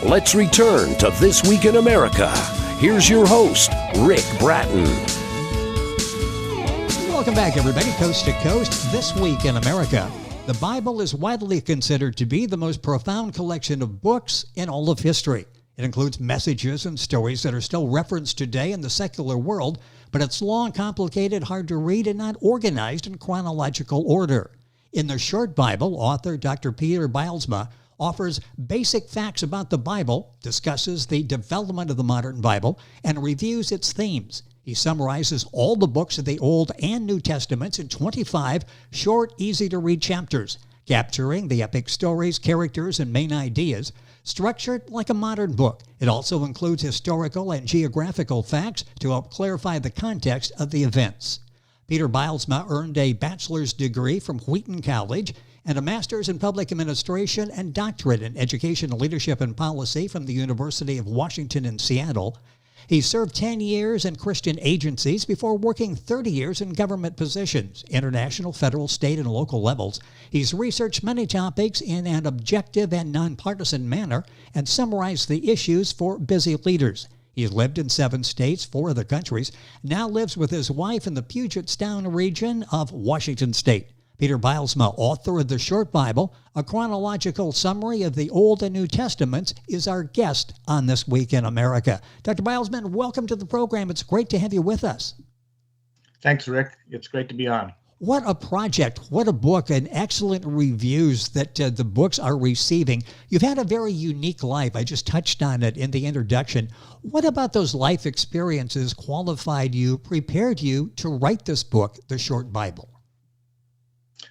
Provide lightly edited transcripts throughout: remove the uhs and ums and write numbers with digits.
Let's return to This Week in America. Here's your host, Rick Bratton. Welcome back, everybody, coast to coast. This Week in America. The Bible is widely considered to be the most profound collection of books in all of history. It includes messages and stories that are still referenced today in the secular world, but it's long, complicated, hard to read, and not organized in chronological order. In the Short Bible, author Dr. Peter Bylsma offers basic facts about the Bible, discusses the development of the modern Bible, and reviews its themes. He summarizes all the books of the Old and New Testaments in 25 short, easy-to-read chapters, capturing the epic stories, characters, and main ideas, structured like a modern book. It also includes historical and geographical facts to help clarify the context of the events. Peter Bylsma earned a bachelor's degree from Wheaton College and a master's in public administration and doctorate in education, leadership, and policy from the University of Washington in Seattle. He served 10 years in Christian agencies before working 30 years in government positions, international, federal, state, and local levels. He's researched many topics in an objective and nonpartisan manner and summarized the issues for busy leaders. He's lived in 7 states, 4 other countries, now lives with his wife in the Puget Sound region of Washington State. Peter Bylsma, author of the Short Bible, a chronological summary of the Old and New Testaments, is our guest on This Week in America. Dr. Bylsma, welcome to the program. It's great to have you with us. Thanks, Rick. It's great to be on. What a project, what a book, and excellent reviews that the books are receiving. You've had a very unique life. I just touched on it in the introduction. What about those life experiences qualified you, prepared you to write this book, The Short Bible?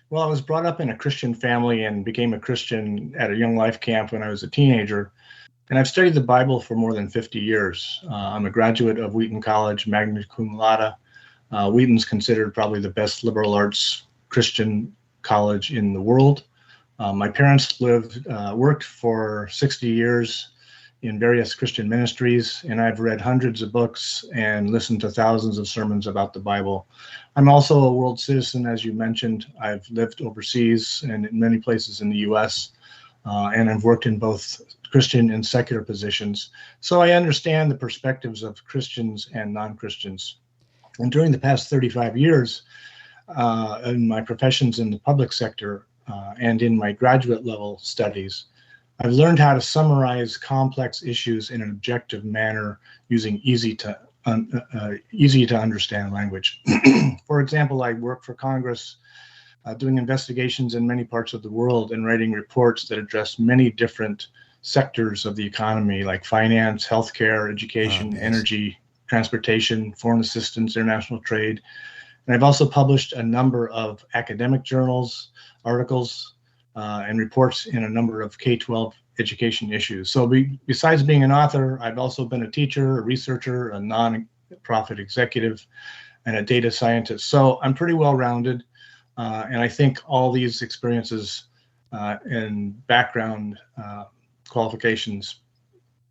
Well, I was brought up in a Christian family and became a Christian at a Young Life camp when I was a teenager. And I've studied the Bible for more than 50 years. I'm a graduate of Wheaton College, magna cum laude. Wheaton's considered probably the best liberal arts Christian college in the world. My parents worked for 60 years in various Christian ministries, and I've read hundreds of books and listened to thousands of sermons about the Bible. I'm also a world citizen, as you mentioned. I've lived overseas and in many places in the U.S., and I've worked in both Christian and secular positions. So I understand the perspectives of Christians and non-Christians. And during the past 35 years, in my professions in the public sector and in my graduate level studies, I've learned how to summarize complex issues in an objective manner using easy to understand language. For example, I work for Congress doing investigations in many parts of the world and writing reports that address many different sectors of the economy, like finance, healthcare, education, energy, transportation, foreign assistance, international trade. And I've also published a number of academic journals, articles, and reports in a number of K-12 education issues. So besides being an author, I've also been a teacher, a researcher, a non-profit executive, and a data scientist. So I'm pretty well-rounded, and I think all these experiences and background qualifications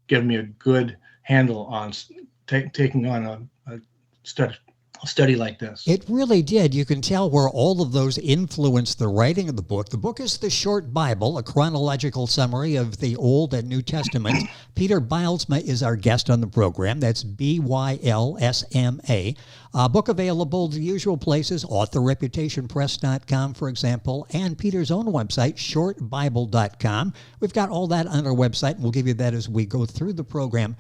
give me a good handle on taking on a study like this. It really did. You can tell where all of those influenced the writing of the book. The book is The Short Bible, a chronological summary of the Old and New Testament. Peter Bylsma is our guest on the program. That's Bylsma. Book available the usual places, authorreputationpress.com, for example, and Peter's own website, shortbible.com. We've got all that on our website, and we'll give you that as we go through the program.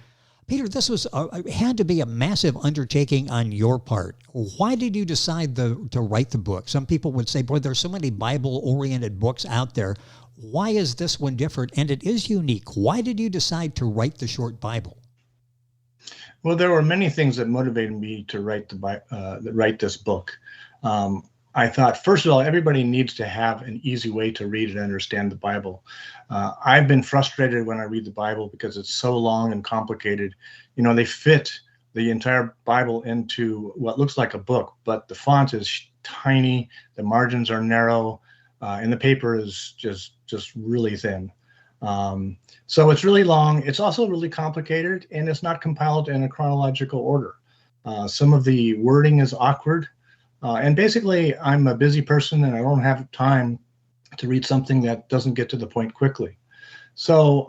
Peter, this had to be a massive undertaking on your part. Why did you decide to write the book? Some people would say, boy, there's so many Bible-oriented books out there. Why is this one different? And it is unique. Why did you decide to write the Short Bible? Well, there were many things that motivated me to write this book. I thought, first of all, everybody needs to have an easy way to read and understand the Bible. I've been frustrated when I read the Bible because it's so long and complicated. You know, they fit the entire Bible into what looks like a book, but the font is tiny, the margins are narrow, and the paper is just really thin. So it's really long. It's also really complicated, and it's not compiled in a chronological order. Some of the wording is awkward. And basically, I'm a busy person and I don't have time to read something that doesn't get to the point quickly. So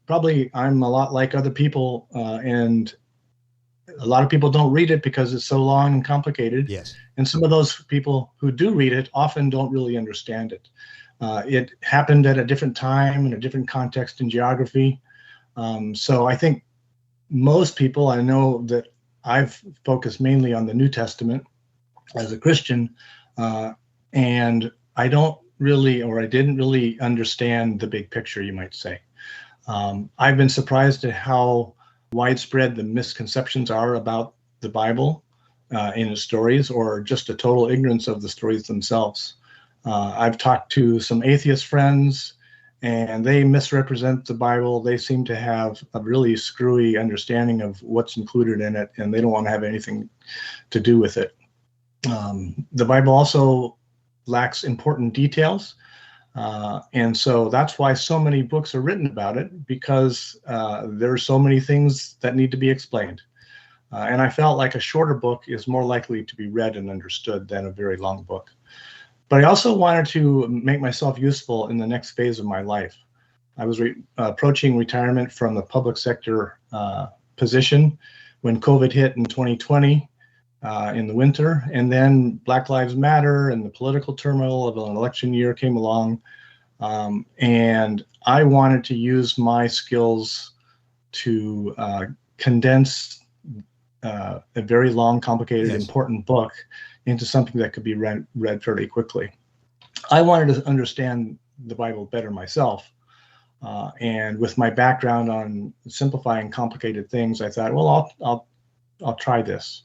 probably I'm a lot like other people, and a lot of people don't read it because it's so long and complicated. Yes. And some of those people who do read it often don't really understand it. It happened at a different time in a different context and geography. So I think most people, I know that I've focused mainly on the New Testament as a Christian, and I don't really, or I didn't really understand the big picture, you might say. I've been surprised at how widespread the misconceptions are about the Bible in its stories, or just a total ignorance of the stories themselves. I've talked to some atheist friends, and they misrepresent the Bible. They seem to have a really screwy understanding of what's included in it, and they don't want to have anything to do with it. The Bible also lacks important details, and so that's why so many books are written about it, because there are so many things that need to be explained. And I felt like a shorter book is more likely to be read and understood than a very long book. But I also wanted to make myself useful in the next phase of my life. I was approaching retirement from the public sector position when COVID hit in 2020 in the winter, and then Black Lives Matter and the political turmoil of an election year came along, and I wanted to use my skills to condense a very long, complicated, Yes. important book into something that could be read fairly quickly. I wanted to understand the Bible better myself. And with my background on simplifying complicated things, I thought, well, I'll try this.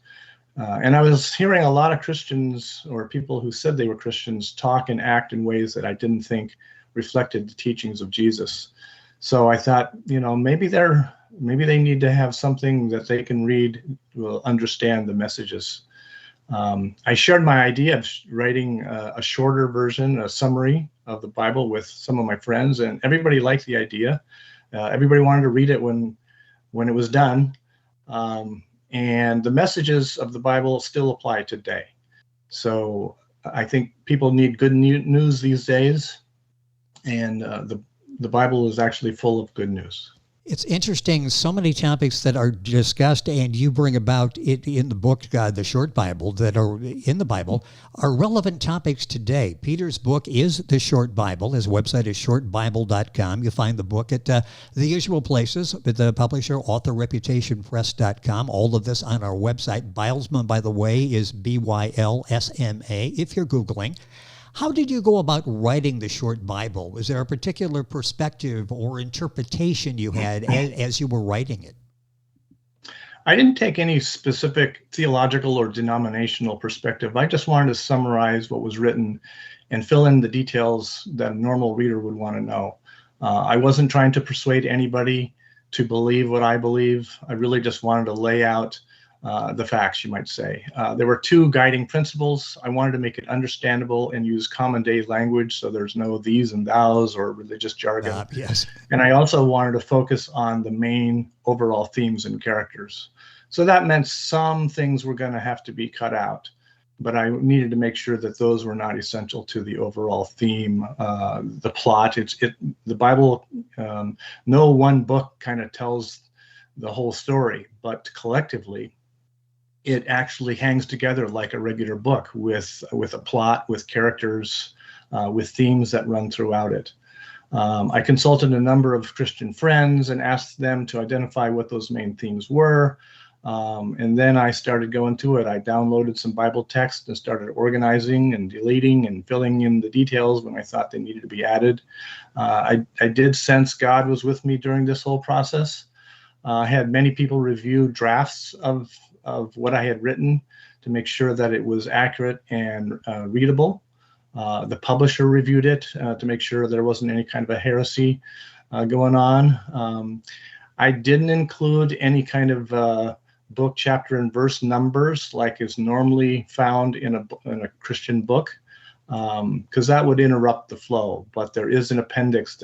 And I was hearing a lot of Christians, or people who said they were Christians, talk and act in ways that I didn't think reflected the teachings of Jesus. So I thought, maybe they need to have something that they can read, will understand the messages. I shared my idea of writing a shorter version, a summary of the Bible, with some of my friends, and everybody liked the idea. Everybody wanted to read it when it was done. And the messages of the Bible still apply today. So I think people need good news these days, and the Bible is actually full of good news. It's interesting, so many topics that are discussed and you bring about it in the book, the short Bible, that are in the Bible, are relevant topics today. Peter's book is The Short Bible. His website is shortbible.com. You'll find the book at the usual places, with the publisher, authorreputationpress.com. All of this on our website. Bylsma, by the way, is Bylsma, if you're Googling. How did you go about writing the short Bible? Was there a particular perspective or interpretation you had as you were writing it? I didn't take any specific theological or denominational perspective. I just wanted to summarize what was written and fill in the details that a normal reader would want to know. I wasn't trying to persuade anybody to believe what I believe. I really just wanted to lay out the facts, you might say. There were two guiding principles. I wanted to make it understandable and use common day language, so there's no these and thous or religious jargon. Yes. And I also wanted to focus on the main overall themes and characters. So that meant some things were going to have to be cut out, but I needed to make sure that those were not essential to the overall theme, the plot. The Bible, no one book kind of tells the whole story, but collectively, it actually hangs together like a regular book with a plot, with characters, with themes that run throughout it. I consulted a number of Christian friends and asked them to identify what those main themes were. And then I started going to it. I downloaded some Bible text and started organizing and deleting and filling in the details when I thought they needed to be added. I did sense God was with me during this whole process. I had many people review drafts of what I had written to make sure that it was accurate and readable. The publisher reviewed it to make sure there wasn't any kind of a heresy going on. I didn't include any kind of book, chapter, and verse numbers like is normally found in a Christian book, because that would interrupt the flow. But there is an appendix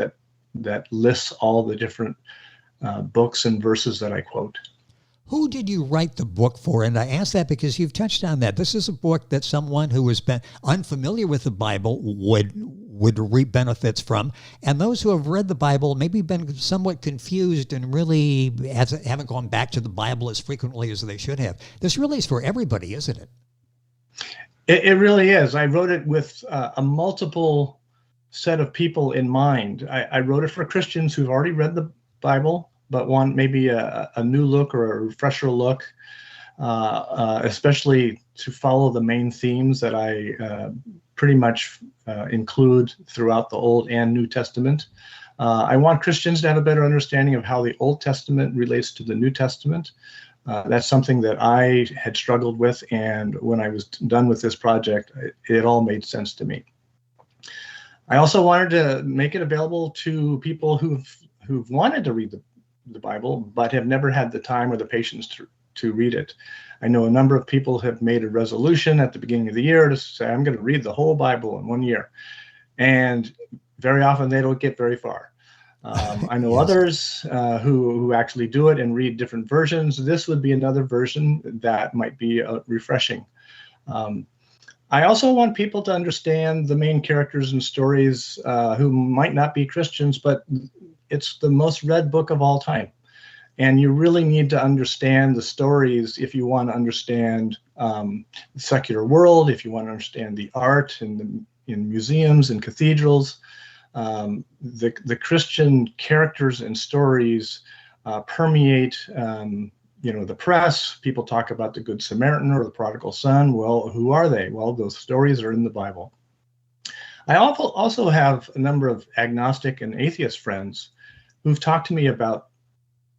that lists all the different books and verses that I quote. Who did you write the book for? And I ask that because you've touched on that. This is a book that someone who has been unfamiliar with the Bible would would reap benefits from. And those who have read the Bible, maybe been somewhat confused and really haven't gone back to the Bible as frequently as they should have. This really is for everybody, isn't it? It really is. I wrote it with a multiple set of people in mind. I wrote it for Christians who've already read the Bible, but want maybe a new look or a refresher look, especially to follow the main themes that I pretty much include throughout the Old and New Testament. I want Christians to have a better understanding of how the Old Testament relates to the New Testament. That's something that I had struggled with, and when I was done with this project, it all made sense to me. I also wanted to make it available to people who've wanted to read the Bible, but have never had the time or the patience to read it. I know a number of people have made a resolution at the beginning of the year to say, I'm going to read the whole Bible in 1 year. And very often they don't get very far. I know Yes. others who actually do it and read different versions. This would be another version that might be refreshing. I also want people to understand the main characters and stories who might not be Christians, but it's the most read book of all time. And you really need to understand the stories if you want to understand the secular world, if you want to understand the art in museums and cathedrals. The Christian characters and stories permeate the press. People talk about the Good Samaritan or the prodigal son. Well, who are they? Well, those stories are in the Bible. I also have a number of agnostic and atheist friends who've talked to me about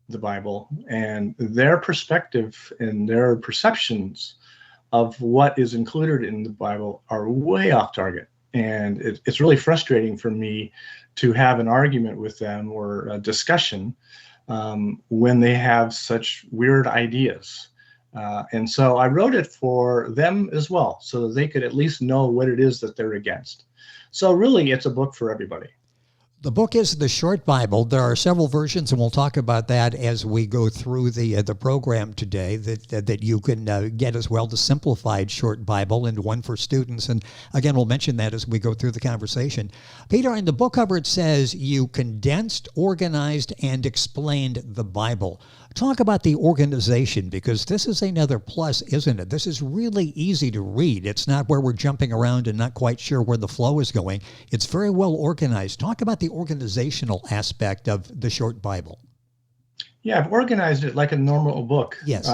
the Bible, and their perspective and their perceptions of what is included in the Bible are way off target. And it's really frustrating for me to have an argument with them or a discussion when they have such weird ideas. And so I wrote it for them as well, so that they could at least know what it is that they're against. So really, it's a book for everybody. The book is The Short Bible. There are several versions, and we'll talk about that as we go through the program today, that you can get as well, the simplified Short Bible and one for students. And again, we'll mention that as we go through the conversation. Peter, in the book cover, it says you condensed, organized, and explained the Bible. Talk about the organization, because this is another plus, isn't it? This is really easy to read. It's not where we're jumping around and not quite sure where the flow is going. It's very well organized. Talk about the organizational aspect of the Short Bible. Yeah, I've organized it like a normal book. Yes.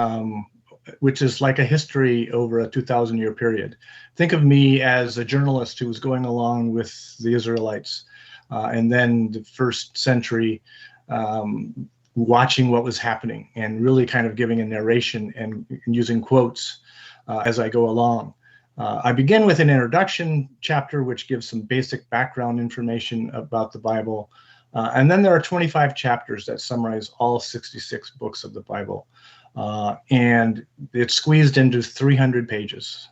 Which is like a history over a 2,000-year period. Think of me as a journalist who was going along with the Israelites, and then the first century, watching what was happening and really kind of giving a narration and using quotes as I go along. I begin with an introduction chapter, which gives some basic background information about the Bible. And then there are 25 chapters that summarize all 66 books of the Bible. And it's squeezed into 300 pages.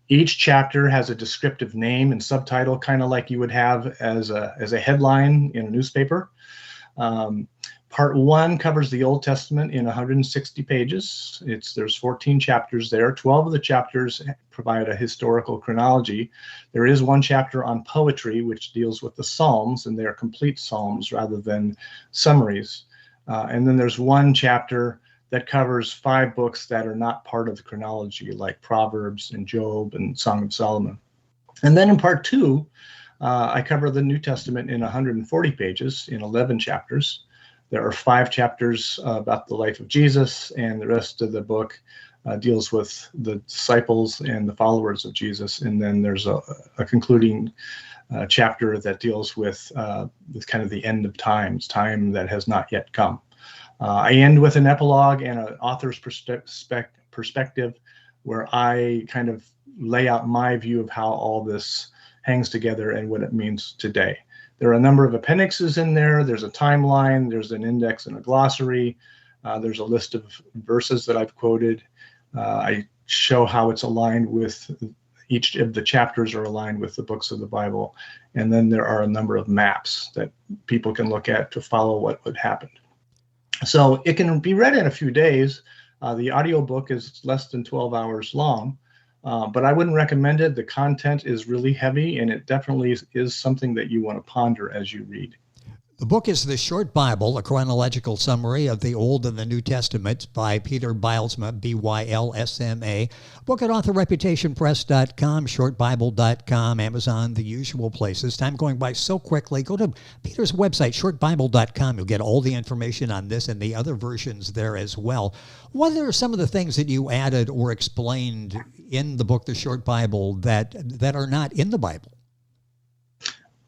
Each chapter has a descriptive name and subtitle, kind of like you would have as a headline in a newspaper. Part 1 covers the Old Testament in 160 pages. There's 14 chapters there. 12 of the chapters provide a historical chronology. There is one chapter on poetry, which deals with the Psalms, and they're complete Psalms rather than summaries. And then there's one chapter that covers 5 books that are not part of the chronology, like Proverbs and Job and Song of Solomon. And then in part 2, I cover the New Testament in 140 pages in 11 chapters. There are 5 chapters about the life of Jesus, and the rest of the book deals with the disciples and the followers of Jesus. And then there's a concluding chapter that deals with kind of the end of times, time that has not yet come. I end with an epilogue and an author's perspective, where I kind of lay out my view of how all this hangs together and what it means today. There are a number of appendixes in there. There's a timeline, there's an index and a glossary. There's a list of verses that I've quoted. I show how it's aligned with, each of the chapters are aligned with the books of the Bible. And then there are a number of maps that people can look at to follow what would happen. So it can be read in a few days. The audiobook is less than 12 hours long. But I wouldn't recommend it. The content is really heavy, and it definitely is something that you want to ponder as you read. The book is The Short Bible, a chronological summary of the Old and the New Testaments by Peter Bylsma, Bylsma. Book at authorreputationpress.com, shortbible.com, Amazon, the usual places. Time going by so quickly. Go to Peter's website, shortbible.com. You'll get all the information on this and the other versions there as well. What are some of the things that you added or explained in the book, The Short Bible, that are not in the Bible?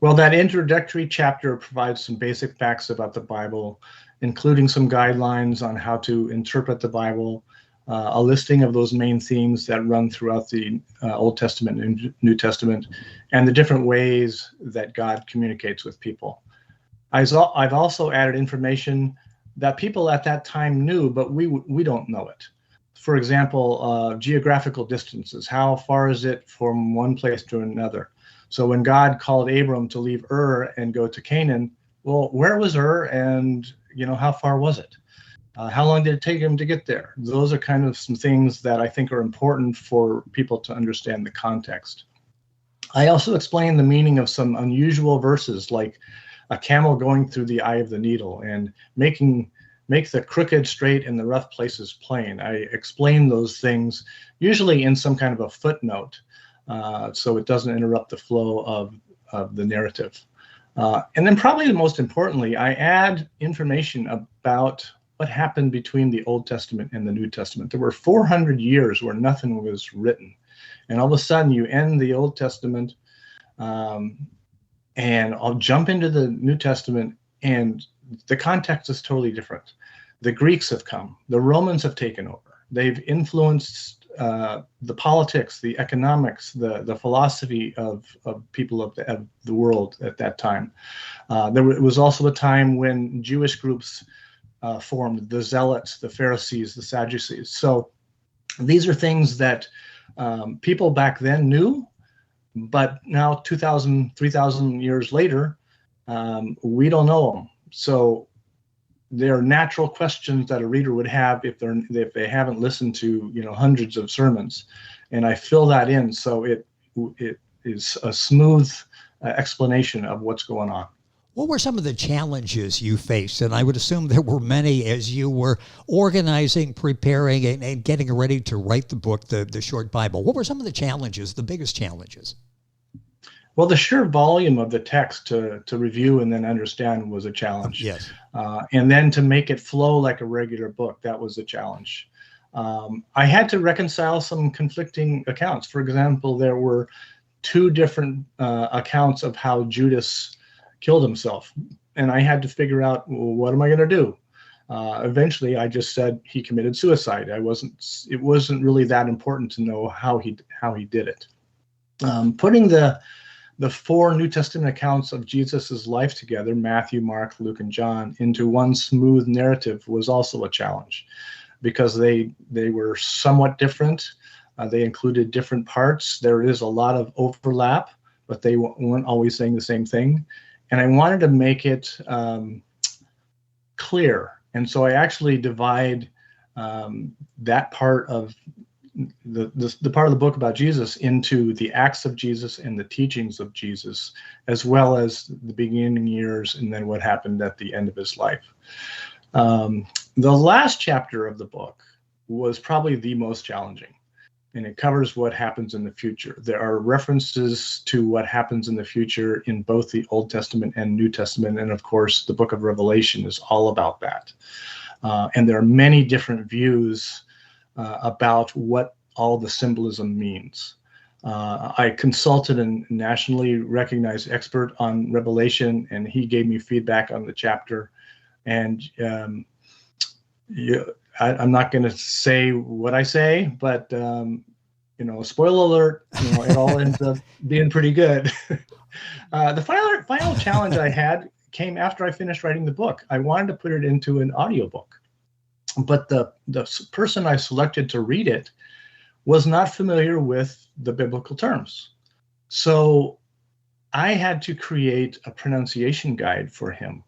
Well, that introductory chapter provides some basic facts about the Bible, including some guidelines on how to interpret the Bible, a listing of those main themes that run throughout the Old Testament and New Testament, and the different ways that God communicates with people. I've also added information that people at that time knew, but we don't know it. For example, geographical distances. How far is it from one place to another? So when God called Abram to leave Ur and go to Canaan, well, where was Ur, and how far was it? How long did it take him to get there? Those are kind of some things that I think are important for people to understand the context. I also explained the meaning of some unusual verses, like a camel going through the eye of the needle and make the crooked straight and the rough places plain. I explain those things usually in some kind of a footnote, so it doesn't interrupt the flow of the narrative. And then probably the most importantly, I add information about what happened between the Old Testament and the New Testament. There were 400 years where nothing was written. And all of a sudden you end the Old Testament, and I'll jump into the New Testament, and the context is totally different. The Greeks have come. The Romans have taken over. They've influenced the politics, the economics, the philosophy of people of the world at that time. There was also a time when Jewish groups formed, the Zealots, the Pharisees, the Sadducees. So these are things that people back then knew, but now 2,000, 3,000 years later, we don't know them. So there are natural questions that a reader would have if they haven't listened to hundreds of sermons, and I fill that in so it is a smooth explanation of what's going on. What were some of the challenges you faced? And I would assume there were many as you were organizing, preparing, and getting ready to write the book, the Short Bible. What were some of the challenges, the biggest challenges? Well, the sheer volume of the text to review and then understand was a challenge. Yes. And then to make it flow like a regular book, that was a challenge. I had to reconcile some conflicting accounts. For example, there were two different accounts of how Judas killed himself. And I had to figure out, well, what am I going to do? Eventually, I just said he committed suicide. It wasn't really that important to know how he did it. Putting the four New Testament accounts of Jesus's life together, Matthew, Mark, Luke, and John, into one smooth narrative was also a challenge because they were somewhat different. They included different parts. There is a lot of overlap, but they weren't always saying the same thing. And I wanted to make it clear. And so I actually divide that part of the part of the book about Jesus into the acts of Jesus and the teachings of Jesus, as well as the beginning years and then what happened at the end of his life. The last chapter of the book was probably the most challenging, and it covers what happens in the future. There are references to what happens in the future in both the Old Testament and New Testament, and of course, the book of Revelation is all about that. And there are many different views about what all the symbolism means. I consulted a nationally recognized expert on Revelation, and he gave me feedback on the chapter. And I'm not going to say what I say, but spoiler alert, it all ends up being pretty good. The final challenge I had came after I finished writing the book. I wanted to put it into an audiobook. But the person I selected to read it was not familiar with the biblical terms. So I had to create a pronunciation guide for him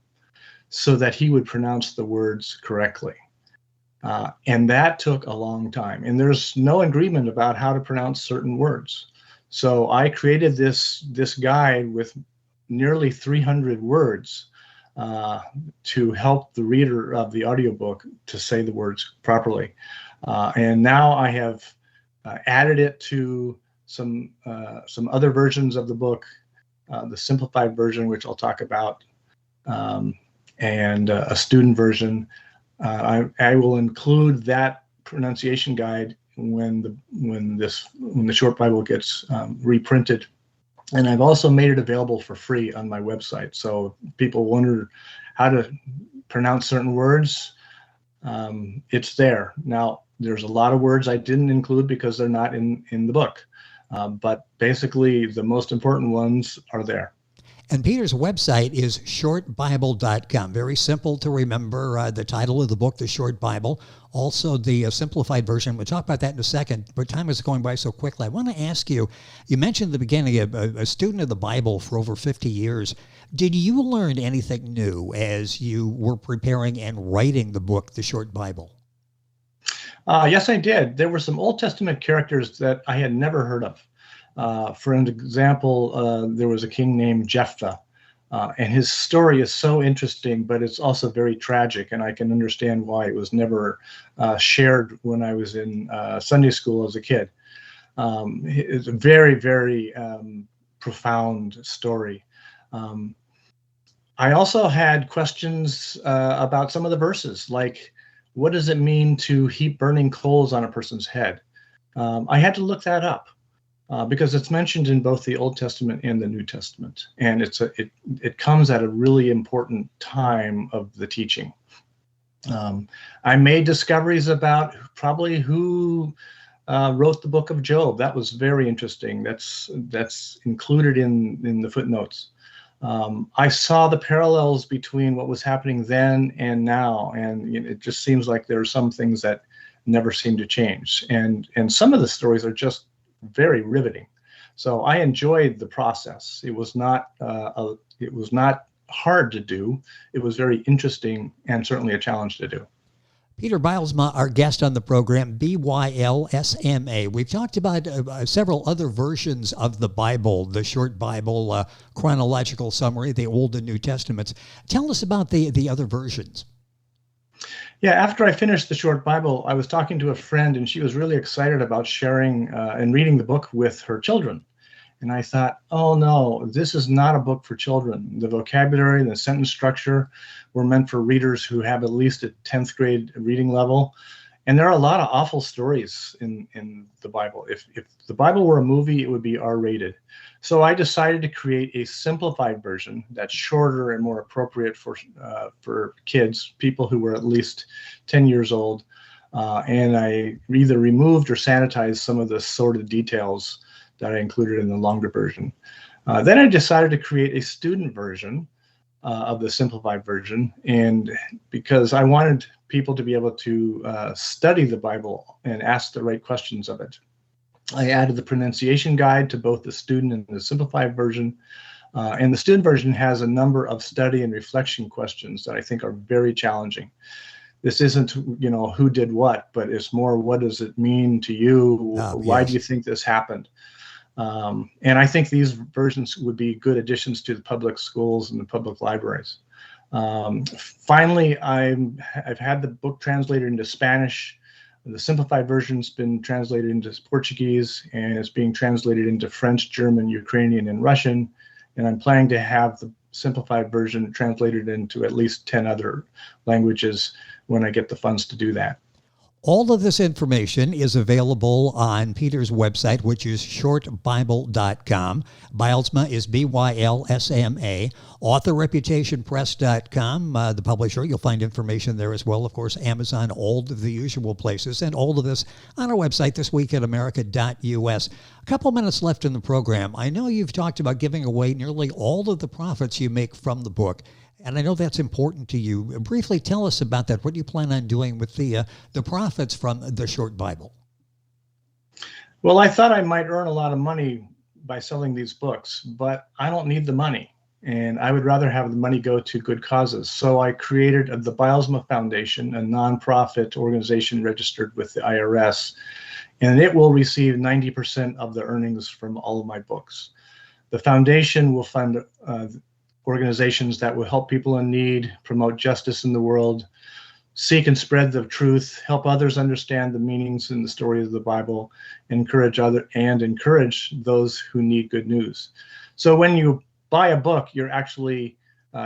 so that he would pronounce the words correctly. And that took a long time. And there's no agreement about how to pronounce certain words. So I created this guide with nearly 300 words to help the reader of the audiobook to say the words properly. And now I have added it to some other versions of the book, the simplified version, which I'll talk about, and a student version. I will include that pronunciation guide when the short Bible gets reprinted, and I've also made it available for free on my website. So if people wonder how to pronounce certain words, it's there. Now, there's a lot of words I didn't include because they're not in the book, but basically the most important ones are there. And Peter's website is shortbible.com. Very simple to remember. The title of the book, The Short Bible. Also, the simplified version. We'll talk about that in a second, but time is going by so quickly. I want to ask you, you mentioned at the beginning, a student of the Bible for over 50 years. Did you learn anything new as you were preparing and writing the book, The Short Bible? Yes, I did. There were some Old Testament characters that I had never heard of. For an example, there was a king named Jephthah, and his story is so interesting, but it's also very tragic, and I can understand why it was never shared when I was in Sunday school as a kid. It's a very, very profound story. I also had questions about some of the verses, like, what does it mean to heap burning coals on a person's head? I had to look that up. Because it's mentioned in both the Old Testament and the New Testament, and it comes at a really important time of the teaching. I made discoveries about probably who wrote the book of Job. That was very interesting. That's included in the footnotes. I saw the parallels between what was happening then and now, and it just seems like there are some things that never seem to change, and some of the stories are just very riveting. So I enjoyed the process. It was not hard to do. It was very interesting and certainly a challenge to do. Peter Bylsma, our guest on the program, Bylsma. We've talked about several other versions of the Bible, the Short Bible, chronological summary, the Old and New Testaments. Tell us about the other versions. Yeah, after I finished the Short Bible, I was talking to a friend, and she was really excited about sharing and reading the book with her children. And I thought, oh no, this is not a book for children. The vocabulary and the sentence structure were meant for readers who have at least a 10th grade reading level. And there are a lot of awful stories in the Bible. If the Bible were a movie, it would be R-rated. So I decided to create a simplified version that's shorter and more appropriate for kids, people who were at least 10 years old. And I either removed or sanitized some of the sordid details that I included in the longer version. Then I decided to create a student version of the simplified version, and because I wanted people to be able to study the Bible and ask the right questions of it, I added the pronunciation guide to both the student and the simplified version. And the student version has a number of study and reflection questions that I think are very challenging. This isn't, who did what, but it's more, what does it mean to you? Why do you think this happened? And I think these versions would be good additions to the public schools and the public libraries. Finally, I've had the book translated into Spanish. The simplified version's been translated into Portuguese, and it's being translated into French, German, Ukrainian, and Russian. And I'm planning to have the simplified version translated into at least 10 other languages when I get the funds to do that. All of this information is available on Peter's website, which is shortbible.com. Bylsma is Bylsma. AuthorReputationPress.com, the publisher. You'll find information there as well. Of course, Amazon, all of the usual places, and all of this on our website, thisweekinamerica.us. A couple minutes left in the program. I know you've talked about giving away nearly all of the profits you make from the book. And I know that's important to you. Briefly tell us about that. What do you plan on doing with the profits from the Short Bible? Well, I thought I might earn a lot of money by selling these books, but I don't need the money. and I would rather have the money go to good causes. So I created the Bylsma Foundation, a nonprofit organization registered with the IRS, and it will receive 90% of the earnings from all of my books. The foundation will fund organizations that will help people in need, promote justice in the world, seek and spread the truth, help others understand the meanings and the stories of the Bible, encourage those who need good news. So when you buy a book, you're actually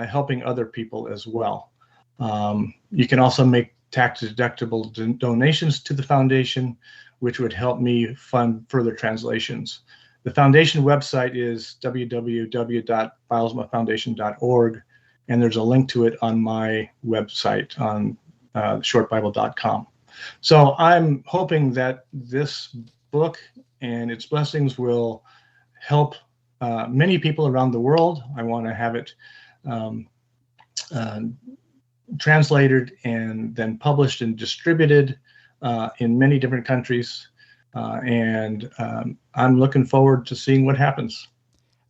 helping other people as well. You can also make tax-deductible donations to the foundation, which would help me fund further translations. The foundation website is www.bylsmafoundation.org, and there's a link to it on my website on shortbible.com. So I'm hoping that this book and its blessings will help many people around the world. I want to have it translated and then published and distributed in many different countries. And I'm looking forward to seeing what happens.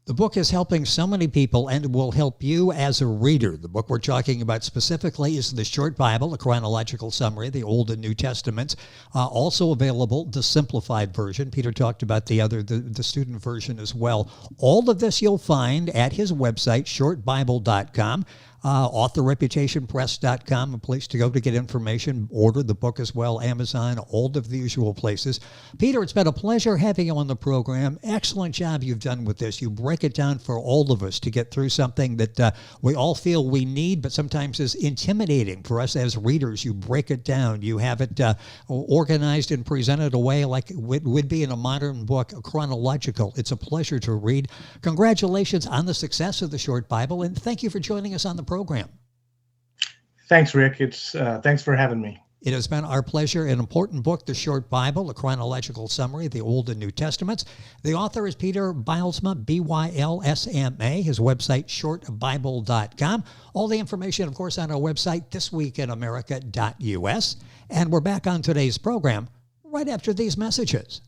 The book is helping so many people and will help you as a reader. The book we're talking about specifically is the Short Bible, a chronological summary of the Old and New Testaments. Also available, the simplified version. Peter talked about the student version as well. All of this you'll find at his website, shortbible.com. AuthorReputationPress.com, a place to go to get information. Order the book as well, Amazon, all of the usual places. Peter, it's been a pleasure having you on the program. Excellent job you've done with this. You break it down for all of us to get through something that we all feel we need, but sometimes is intimidating for us as readers. You break it down. You have it organized and presented away like it would be in a modern book, chronological. It's a pleasure to read. Congratulations on the success of the Short Bible, and thank you for joining us on the program. Thanks, Rick. Thanks for having me. It has been our pleasure. An important book, The Short Bible, a chronological summary of the Old and New Testaments. The author is Peter Bylsma, Bylsma. His website, shortbible.com. All the information, of course, on our website, thisweekinamerica.us. And we're back on today's program right after these messages.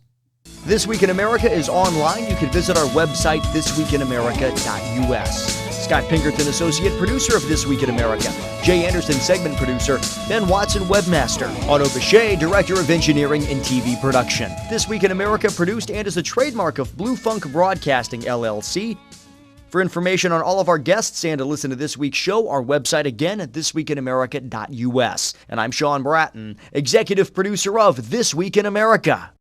This Week in America is online. You can visit our website, thisweekinamerica.us. Scott Pinkerton, associate producer of This Week in America. Jay Anderson, segment producer. Ben Watson, webmaster. Otto Bechet, director of engineering and TV production. This Week in America produced and is a trademark of Blue Funk Broadcasting, LLC. For information on all of our guests and to listen to this week's show, our website again at thisweekinamerica.us. And I'm Sean Bratton, executive producer of This Week in America.